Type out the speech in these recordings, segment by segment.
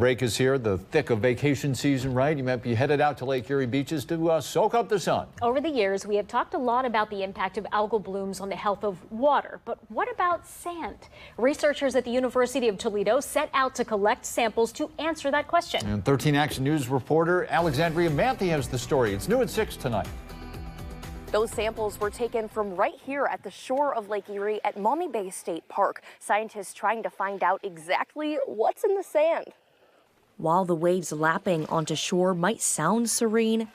break is here, the thick of vacation season, right? You might be headed out to Lake Erie beaches to soak up the sun. Over the years, we have talked a lot about the impact of algal blooms on the health of water. But what about sand? Researchers at the University of Toledo set out to collect samples to answer that question. And 13 Action News reporter Alexandria Manthe has the story. It's new at 6 tonight. Those samples were taken from right here at the shore of Lake Erie at Maumee Bay State Park. Scientists trying to find out exactly what's in the sand. While the waves lapping onto shore might sound serene,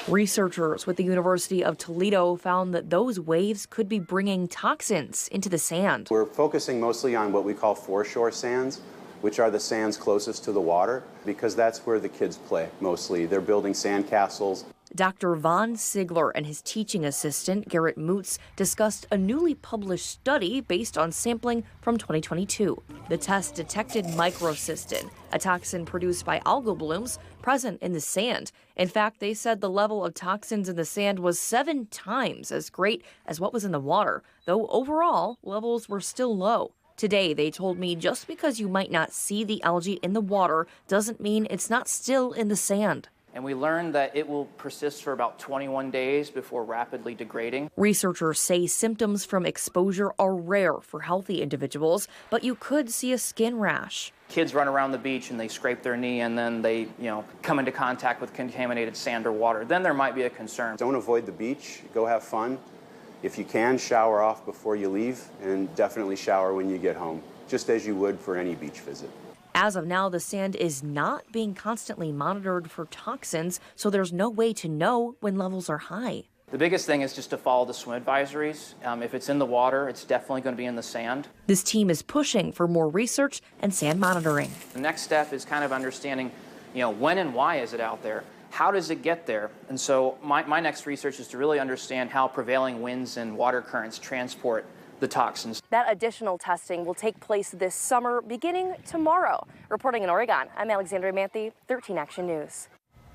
researchers with the University of Toledo found that those waves could be bringing toxins into the sand. We're focusing mostly on what we call foreshore sands, which are the sands closest to the water, because that's where the kids play mostly. They're building sand castles. Dr. Von Sigler and his teaching assistant, Garrett Moots, discussed a newly published study based on sampling from 2022. The test detected microcystin, a toxin produced by algal blooms present in the sand. In fact, they said the level of toxins in the sand was 7 times as great as what was in the water, though overall levels were still low. Today, they told me just because you might not see the algae in the water doesn't mean it's not still in the sand. And we learned that it will persist for about 21 days before rapidly degrading. Researchers say symptoms from exposure are rare for healthy individuals, but you could see a skin rash. Kids run around the beach and they scrape their knee and then they, come into contact with contaminated sand or water. Then there might be a concern. Don't avoid the beach. Go have fun. If you can, shower off before you leave, and definitely shower when you get home, just as you would for any beach visit. As of now, the sand is not being constantly monitored for toxins, so there's no way to know when levels are high. The biggest thing is just to follow the swim advisories. If it's in the water, it's definitely going to be in the sand. This team is pushing for more research and sand monitoring. The next step is kind of understanding, when and why is it out there? How does it get there? And so my next research is to really understand how prevailing winds and water currents transport the toxins. That additional testing will take place this summer, beginning tomorrow. Reporting in Oregon, I'm Alexandria Manthe, 13 Action News.